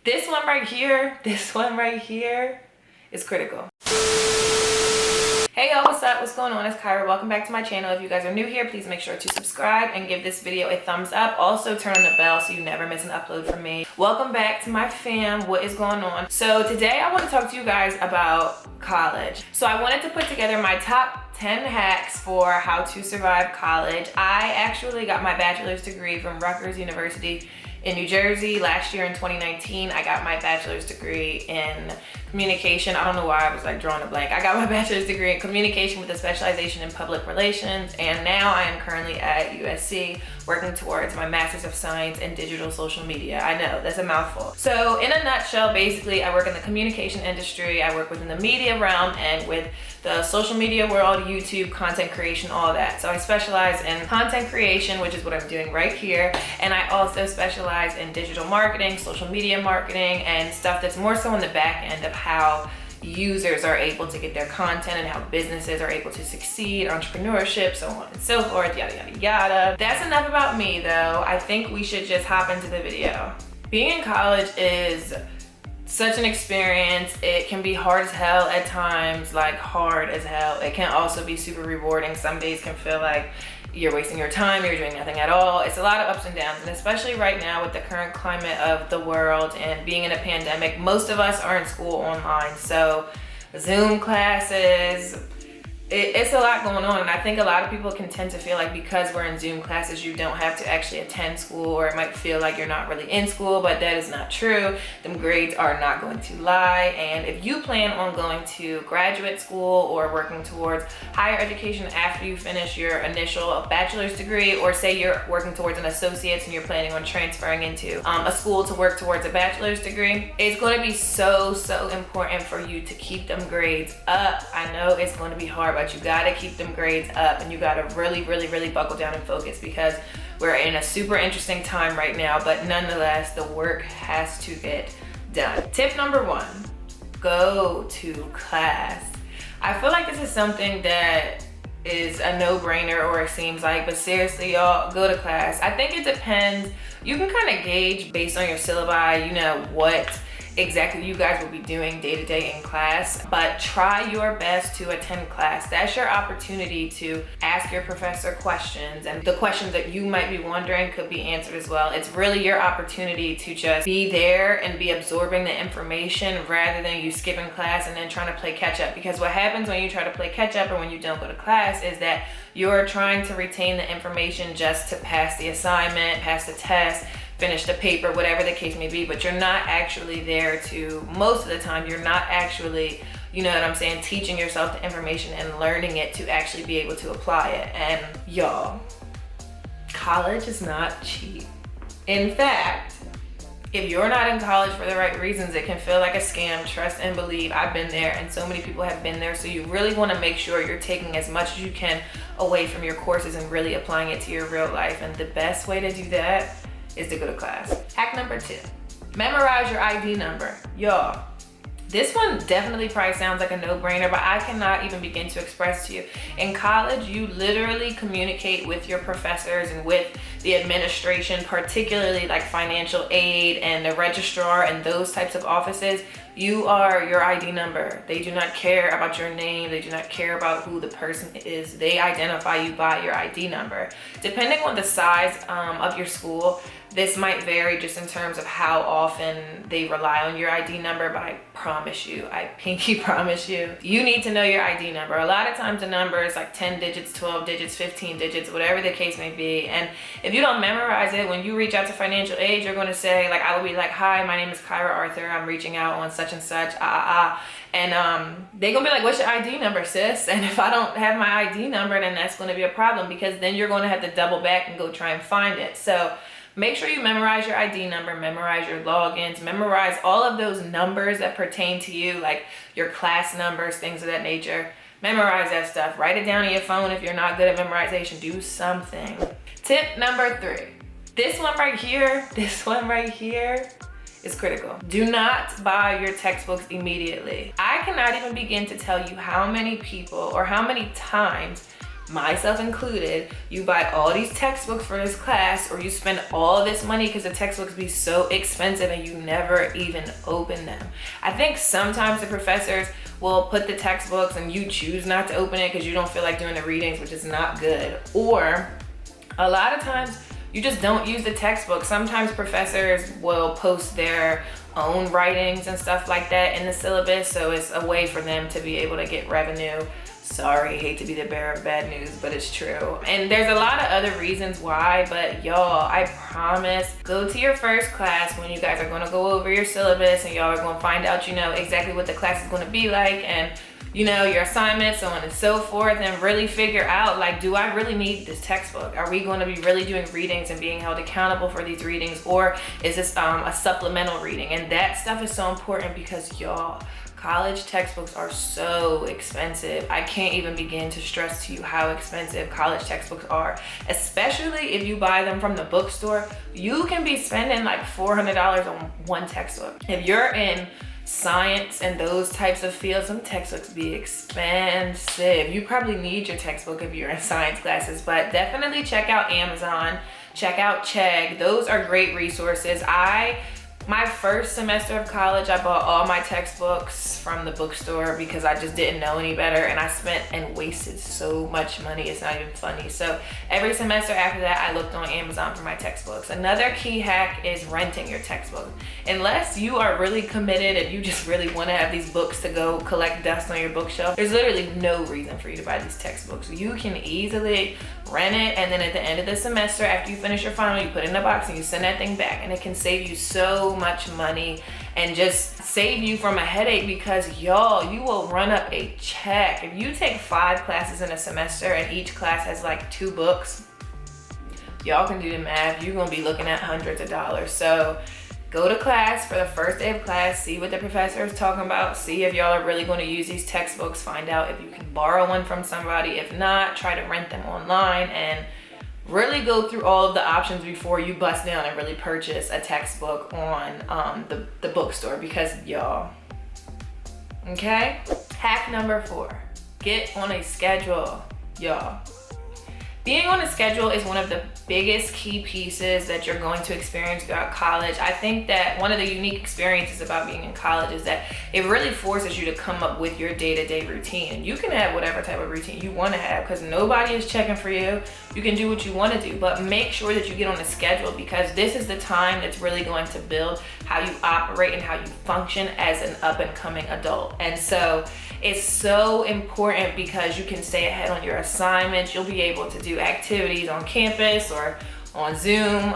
This one right here is critical. Hey y'all, what's up? What's going on? It's Kyrah. Welcome back to my channel. If you guys are new here, please make sure to subscribe and give this video a thumbs up. Also turn on the bell so you never miss an upload from me. Welcome back to my fam. What is going on? So today I want to talk to you guys about college. So I wanted to put together my top 10 hacks for how to survive college. I actually got my bachelor's degree from Rutgers University in New Jersey last year in 2019. I got my bachelor's degree in communication. I don't know why I was like drawing a blank. I got my bachelor's degree in communication with a specialization in public relations, and now I am currently at USC working towards my master's of science in digital social media. I know, that's a mouthful. So in a nutshell, basically I work in the communication industry. I work within the media realm and with the social media world, YouTube, content creation, all that. So I specialize in content creation, which is what I'm doing right here. And I also specialize in digital marketing, social media marketing, and stuff that's more so on the back end of how users are able to get their content and how businesses are able to succeed, entrepreneurship, so on and so forth, yada, yada, yada. That's enough about me though. I think we should just hop into the video. Being in college is such an experience. It can be hard as hell at times, like hard as hell. It can also be super rewarding. Some days can feel like you're wasting your time, you're doing nothing at all. It's a lot of ups and downs, and especially right now with the current climate of the world and being in a pandemic, most of us are in school online. So Zoom classes, it's a lot going on, and I think a lot of people can tend to feel like because we're in Zoom classes, you don't have to actually attend school, or it might feel like you're not really in school, but that is not true. Them grades are not going to lie, and if you plan on going to graduate school or working towards higher education after you finish your initial bachelor's degree, or say you're working towards an associate's and you're planning on transferring into a school to work towards a bachelor's degree, it's going to be so important for you to keep them grades up. I know it's going to be hard, but you gotta keep them grades up, and you gotta really buckle down and focus, because we're in a super interesting time right now, but nonetheless, the work has to get done. Tip number 1, go to class. I feel like this is something that is a no-brainer, or it seems like, but seriously y'all, go to class. I think it depends. You can kind of gauge based on your syllabi, you know, what exactly you guys will be doing day to day in class, but try your best to attend class. That's your opportunity to ask your professor questions, and the questions that you might be wondering could be answered as well. It's really your opportunity to just be there and be absorbing the information rather than you skipping class and then trying to play catch up, because what happens when you try to play catch up or when you don't go to class is that you're trying to retain the information just to pass the assignment, pass the test, finish the paper, whatever the case may be, but you're not actually there to, most of the time, you're not actually, you know what I'm saying, teaching yourself the information and learning it to actually be able to apply it. And y'all, college is not cheap. In fact, if you're not in college for the right reasons, it can feel like a scam. Trust and believe, I've been there, and so many people have been there. So you really want to make sure you're taking as much as you can away from your courses and really applying it to your real life. And the best way to do that is to go to class. Hack number 2, memorize your ID number. Y'all, this one definitely probably sounds like a no-brainer, but I cannot even begin to express to you. In college, you literally communicate with your professors and with the administration, particularly like financial aid and the registrar and those types of offices. You are your ID number. They do not care about your name. They do not care about who the person is. They identify you by your ID number. Depending on the size of your school, this might vary just in terms of how often they rely on your ID number, but I promise you, I pinky promise you, you need to know your ID number. A lot of times the number is like 10 digits, 12 digits, 15 digits, whatever the case may be. And if you don't memorize it, when you reach out to financial aid, you're gonna say, like, I will be like, hi, my name is Kyrah Arthur. I'm reaching out on such and such, And they're gonna be like, what's your ID number, sis? And if I don't have my ID number, then that's gonna be a problem, because then you're gonna have to double back and go try and find it. So make sure you memorize your ID number, memorize your logins, memorize all of those numbers that pertain to you, like your class numbers, things of that nature. Memorize that stuff. Write it down on your phone. If you're not good at memorization, do something. Tip number 3. This one right here is critical. Do not buy your textbooks immediately. I cannot even begin to tell you how many people or how many times myself included, you buy all these textbooks for this class, or you spend all this money because the textbooks be so expensive and you never even open them. I think sometimes the professors will put the textbooks and you choose not to open it because you don't feel like doing the readings, which is not good. Or a lot of times you just don't use the textbook. Sometimes professors will post their own writings and stuff like that in the syllabus, so it's a way for them to be able to get revenue. Sorry, hate to be the bearer of bad news, but it's true. And there's a lot of other reasons why, but y'all, I promise, go to your first class when you guys are gonna go over your syllabus and y'all are gonna find out, you know, exactly what the class is gonna be like, and you know, your assignments, so on and so forth, and really figure out, like, do I really need this textbook? Are we going to be really doing readings and being held accountable for these readings, or is this a supplemental reading? And that stuff is so important because y'all, college textbooks are so expensive. I can't even begin to stress to you how expensive college textbooks are, especially if you buy them from the bookstore. You can be spending like $400 on one textbook. If you're in science and those types of fields, some textbooks be expensive. You probably need your textbook if you're in science classes, but definitely check out Amazon, check out Chegg. Those are great resources. My first semester of college, I bought all my textbooks from the bookstore because I just didn't know any better, and I spent and wasted so much money, it's not even funny. So every semester after that, I looked on Amazon for my textbooks. Another key hack is renting your textbook. Unless you are really committed and you just really want to have these books to go collect dust on your bookshelf, there's literally no reason for you to buy these textbooks. You can easily rent it, and then at the end of the semester, after you finish your final, you put it in a box and you send that thing back, and it can save you so much money and just save you from a headache, because y'all, you will run up a check. If you take 5 classes in a semester and each class has like 2 books, y'all can do the math. You're gonna be looking at hundreds of dollars. So go to class for the first day of class, see what the professor is talking about, see if y'all are really going to use these textbooks, find out if you can borrow one from somebody. If not, try to rent them online, and really go through all of the options before you bust down and really purchase a textbook on the bookstore, because y'all, okay? Hack number 4, get on a schedule, y'all. Being on a schedule is one of the biggest key pieces that you're going to experience throughout college. I think that one of the unique experiences about being in college is that it really forces you to come up with your day-to-day routine. You can have whatever type of routine you want to have because nobody is checking for you. You can do what you want to do, but make sure that you get on a schedule, because this is the time that's really going to build how you operate and how you function as an up-and-coming adult. And so it's so important because you can stay ahead on your assignments. You'll be able to do activities on campus or on Zoom,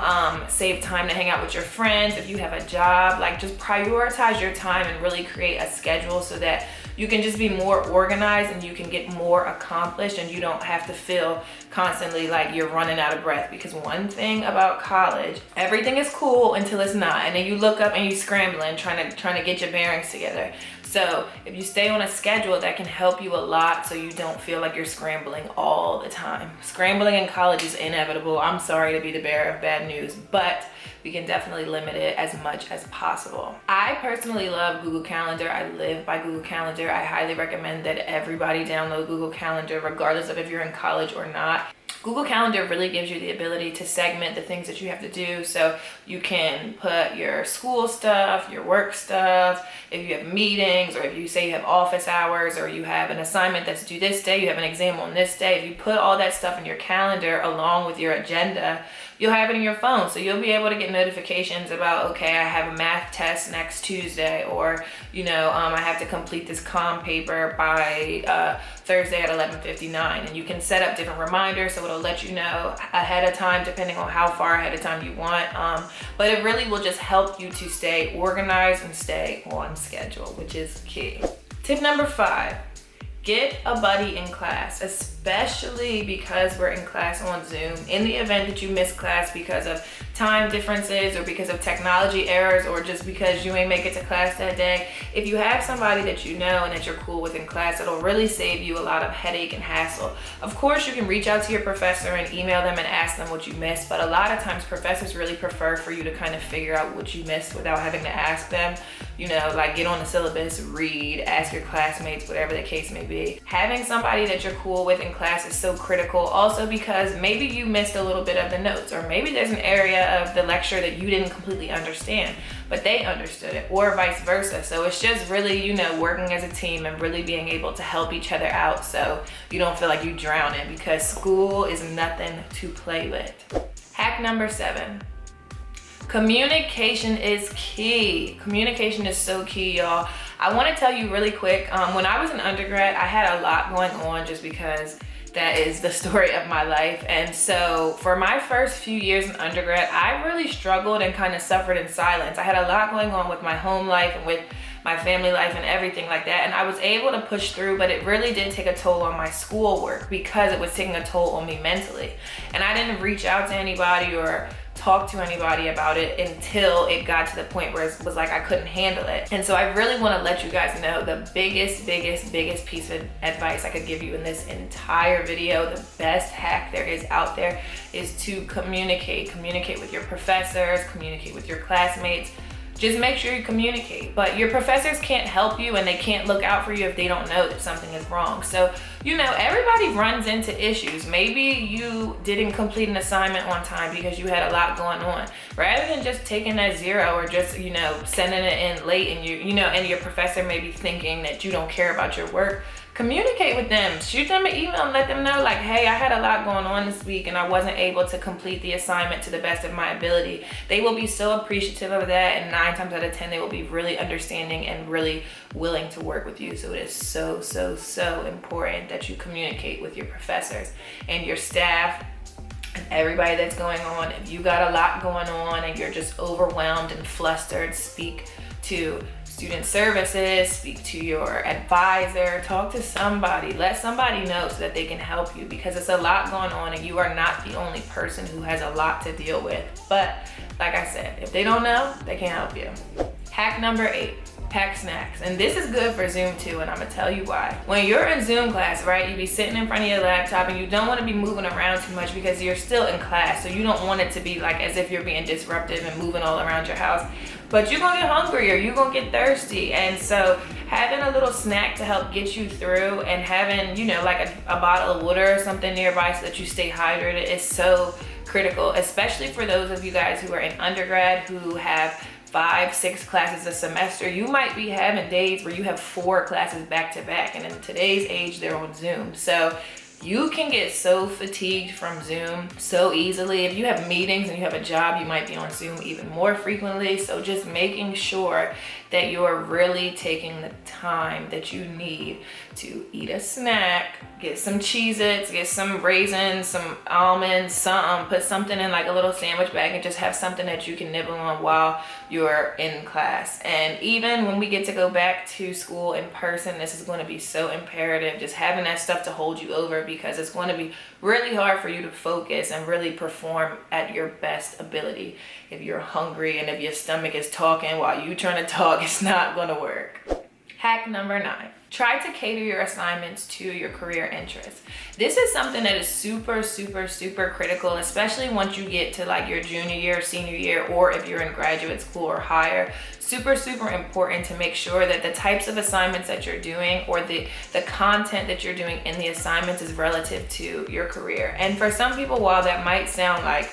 save time to hang out with your friends. If you have a job, like, just prioritize your time and really create a schedule so that you can just be more organized and you can get more accomplished, and you don't have to feel constantly like you're running out of breath. Because one thing about college, everything is cool until it's not, and then you look up and you scrambling trying to get your bearings together. So if you stay on a schedule, that can help you a lot, so you don't feel like you're scrambling all the time. Scrambling in college is inevitable. I'm sorry to be the bearer of bad news, but we can definitely limit it as much as possible. I personally love Google Calendar. I live by Google Calendar. I highly recommend that everybody download Google Calendar, regardless of if you're in college or not. Google Calendar really gives you the ability to segment the things that you have to do. So you can put your school stuff, your work stuff, if you have meetings, or if you say you have office hours, or you have an assignment that's due this day, you have an exam on this day. If you put all that stuff in your calendar along with your agenda, you'll have it in your phone. So you'll be able to get notifications about, okay, I have a math test next Tuesday, or, you know, I have to complete this comm paper by Thursday at 11:59. And you can set up different reminders, so it'll let you know ahead of time, depending on how far ahead of time you want. But it really will just help you to stay organized and stay on schedule, which is key. Tip number 5. Get a buddy in class, especially because we're in class on Zoom. In the event that you miss class because of time differences, or because of technology errors, or just because you ain't make it to class that day, if you have somebody that you know and that you're cool with in class, it'll really save you a lot of headache and hassle. Of course, you can reach out to your professor and email them and ask them what you missed, but a lot of times professors really prefer for you to kind of figure out what you missed without having to ask them. you know, like get on the syllabus, read, ask your classmates, whatever the case may be. Having somebody that you're cool with in class is so critical, also because maybe you missed a little bit of the notes, or maybe there's an area of the lecture that you didn't completely understand, but they understood it, or vice versa. So it's just really, you know, working as a team and really being able to help each other out so you don't feel like you drown in, because school is nothing to play with. Hack number 7. Communication is key. Communication is so key, y'all. I want to tell you really quick, when I was an undergrad, I had a lot going on just because that is the story of my life. And so for my first few years in undergrad, I really struggled and kind of suffered in silence. I had a lot going on with my home life and with my family life and everything like that. And I was able to push through, but it really did take a toll on my schoolwork because it was taking a toll on me mentally. And I didn't reach out to anybody or talk to anybody about it until it got to the point where it was like I couldn't handle it. And so I really want to let you guys know the biggest piece of advice I could give you in this entire video, the best hack there is out there, is to communicate. Communicate with your professors, communicate with your classmates. Just make sure you communicate. But your professors can't help you and they can't look out for you if they don't know that something is wrong. So, you know, everybody runs into issues. Maybe you didn't complete an assignment on time because you had a lot going on. Rather than just taking that 0 or just, you know, sending it in late and and your professor may be thinking that you don't care about your work, communicate with them. Shoot them an email and let them know, like, hey, I had a lot going on this week and I wasn't able to complete the assignment to the best of my ability. They will be so appreciative of that, and 9 times out of 10 they will be really understanding and really willing to work with you. So it is so important that you communicate with your professors and your staff and everybody that's going on. If you got a lot going on and you're just overwhelmed and flustered, speak to student services, speak to your advisor, talk to somebody, let somebody know so that they can help you, because it's a lot going on and you are not the only person who has a lot to deal with. But like I said, if they don't know, they can't help you. Hack number 8. Pack snacks. And this is good for Zoom too, and I'm gonna tell you why. When you're in Zoom class, right, you be sitting in front of your laptop and you don't want to be moving around too much because you're still in class, so you don't want it to be like as if you're being disruptive and moving all around your house. But you're gonna get hungry or you're gonna get thirsty, and so having a little snack to help get you through and having, you know, like a bottle of water or something nearby so that you stay hydrated is so critical, especially for those of you guys who are in undergrad who have 5-6 classes a semester. You might be having days where you have 4 classes back to back, and in today's age they're on Zoom. So you can get so fatigued from Zoom so easily. If you have meetings and you have a job, you might be on Zoom even more frequently. So just making sure that you're really taking the time that you need to eat a snack, get some Cheez-Its, get some raisins, some almonds, put something in like a little sandwich bag and just have something that you can nibble on while you're in class. And even when we get to go back to school in person, this is going to be so imperative, just having that stuff to hold you over, because it's going to be really hard for you to focus and really perform at your best ability. If you're hungry and if your stomach is talking while you're trying to talk, it's not going to work. Hack number 9. Try to cater your assignments to your career interests. This is something that is super critical, especially once you get to like your junior year, senior year, or if you're in graduate school or higher. Super important to make sure that the types of assignments that you're doing or the content that you're doing in the assignments is relative to your career. And for some people, while that might sound like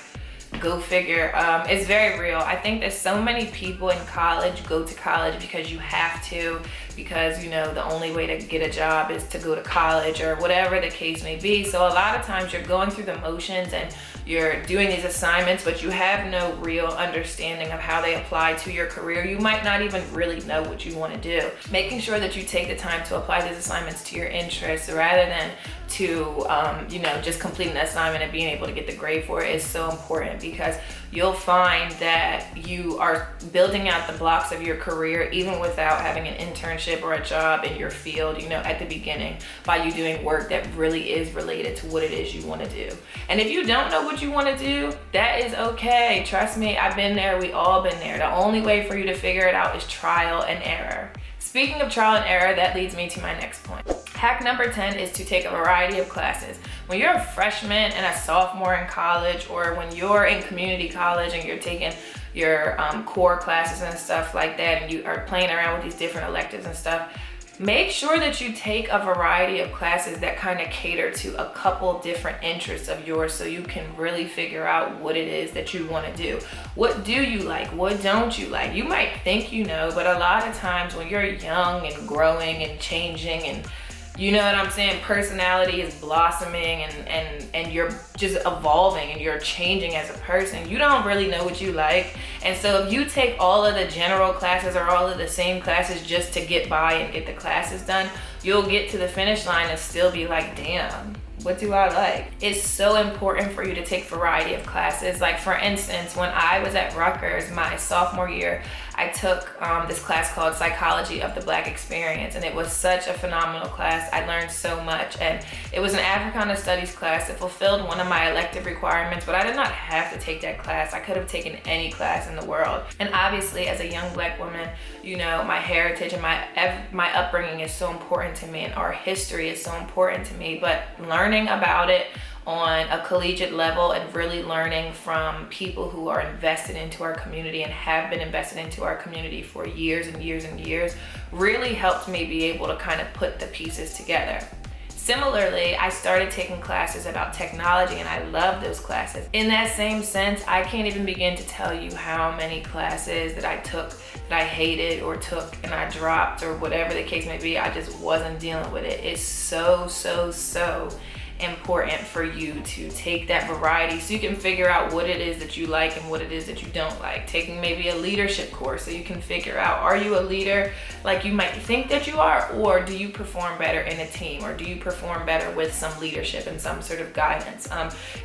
go figure, it's very real. I think that so many people in college go to college because you have to, because, you know, the only way to get a job is to go to college or whatever the case may be. So a lot of times you're going through the motions and you're doing these assignments, but you have no real understanding of how they apply to your career. You might not even really know what you want to do. Making sure that you take the time to apply these assignments to your interests rather than to, just completing the assignment and being able to get the grade for it is so important, because you'll find that you are building out the blocks of your career even without having an internship or a job in your field, at the beginning, by you doing work that really is related to what it is you want to do. And if you don't know what you want to do, that is okay. Trust me, I've been there. We all been there. The only way for you to figure it out is trial and error. Speaking of trial and error, that leads me to my next point. Hack number 10 is to take a variety of classes. When you're a freshman and a sophomore in college, or when you're in community college and you're taking your core classes and stuff like that, and you are playing around with these different electives and stuff, make sure that you take a variety of classes that kind of cater to a couple different interests of yours, so you can really figure out what it is that you want to do. What do you like? What don't you like? You might think you know, but a lot of times when you're young and growing and changing, and you know what I'm saying, personality is blossoming and you're just evolving and you're changing as a person, you don't really know what you like. And so if you take all of the general classes or all of the same classes just to get by and get the classes done, you'll get to the finish line and still be like, damn, what do I like? It's so important for you to take variety of classes. Like for instance, when I was at Rutgers my sophomore year, I took this class called Psychology of the Black Experience, and it was such a phenomenal class. I learned so much, and it was an Africana Studies class. It fulfilled one of my elective requirements, but I did not have to take that class. I could have taken any class in the world. And obviously, as a young Black woman, you know, my heritage and my upbringing is so important to me, and our history is so important to me. But learning about it on a collegiate level and really learning from people who are invested into our community and have been invested into our community for years and years and years really helped me be able to kind of put the pieces together. Similarly, I started taking classes about technology, and I love those classes. In that same sense, I can't even begin to tell you how many classes that I took that I hated or took and I dropped or whatever the case may be. I just wasn't dealing with it. It's so important for you to take that variety so you can figure out what it is that you like and what it is that you don't like. Taking maybe a leadership course so you can figure out, are you a leader like you might think that you are, or do you perform better in a team, or do you perform better with some leadership and some sort of guidance?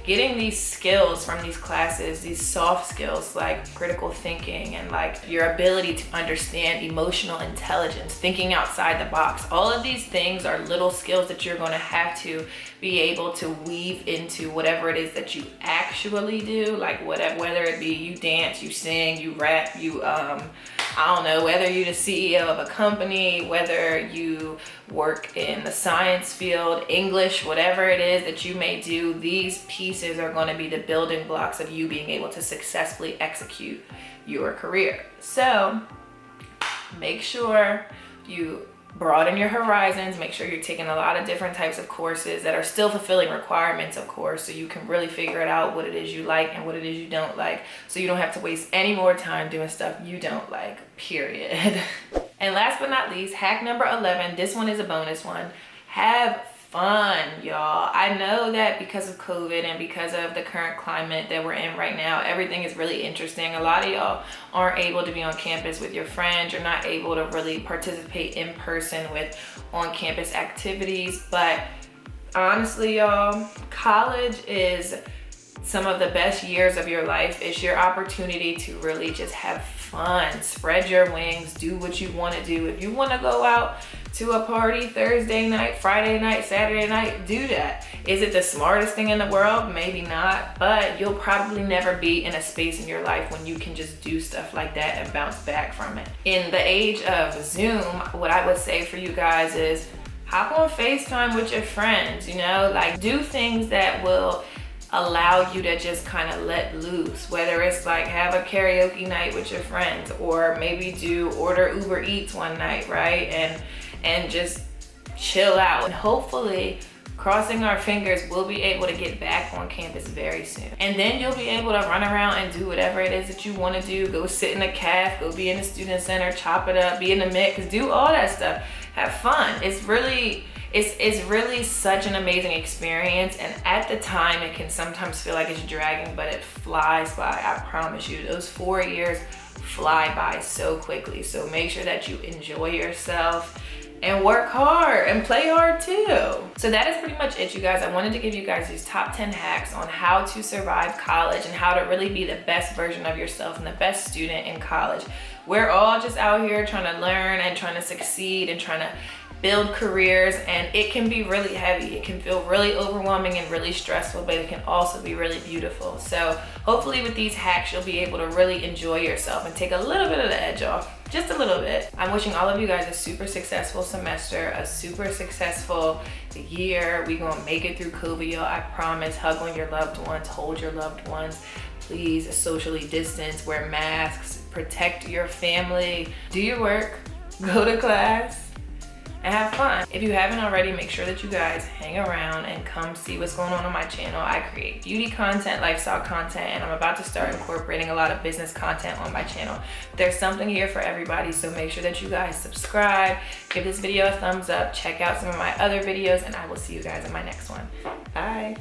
Getting these skills from these classes, these soft skills like critical thinking and like your ability to understand emotional intelligence, thinking outside the box, all of these things are little skills that you're going to have to be able to weave into whatever it is that you actually do. Like whether it be you dance, you sing, you rap, you I don't know, whether you're the CEO of a company, whether you work in the science field, English, whatever it is that you may do, these pieces are going to be the building blocks of you being able to successfully execute your career. So make sure you broaden your horizons. Make sure you're taking a lot of different types of courses that are still fulfilling requirements, of course, so you can really figure it out what it is you like and what it is you don't like, so you don't have to waste any more time doing stuff you don't like, period. And last but not least, hack number 11, this one is a bonus one. Have fun, y'all. I know that because of COVID and because of the current climate that we're in right now, everything is really interesting. A lot of y'all aren't able to be on campus with your friends. You're not able to really participate in person with on-campus activities. But honestly, y'all, college is some of the best years of your life. It's your opportunity to really just have fun, spread your wings, do what you want to do. If you want to go out to a party Thursday night, Friday night, Saturday night, do that. Is it the smartest thing in the world? Maybe not, but you'll probably never be in a space in your life when you can just do stuff like that and bounce back from it. In the age of Zoom, what I would say for you guys is hop on FaceTime with your friends, you know, like do things that will allow you to just kind of let loose, whether it's like have a karaoke night with your friends, or maybe order Uber Eats one night, right? And just chill out. And hopefully, crossing our fingers, we'll be able to get back on campus very soon. And then you'll be able to run around and do whatever it is that you want to do. Go sit in a caf, go be in the student center, chop it up, be in the mix, do all that stuff. Have fun. It's really such an amazing experience, and at the time it can sometimes feel like it's dragging, but it flies by. I promise you, those 4 years fly by so quickly. So make sure that you enjoy yourself and work hard and play hard too. So that is pretty much it, you guys. I wanted to give you guys these top 10 hacks on how to survive college and how to really be the best version of yourself and the best student in college. We're all just out here trying to learn and trying to succeed and trying to build careers, and it can be really heavy. It can feel really overwhelming and really stressful, but it can also be really beautiful. So hopefully with these hacks, you'll be able to really enjoy yourself and take a little bit of the edge off, just a little bit. I'm wishing all of you guys a super successful semester, a super successful year. We're gonna make it through COVID, y'all. I promise. Hug on your loved ones, hold your loved ones. Please socially distance, wear masks, protect your family, do your work, go to class, and have fun. If you haven't already, make sure that you guys hang around and come see what's going on my channel. I create beauty content, lifestyle content, and I'm about to start incorporating a lot of business content on my channel. There's something here for everybody, so make sure that you guys subscribe, give this video a thumbs up, check out some of my other videos, and I will see you guys in my next one. Bye.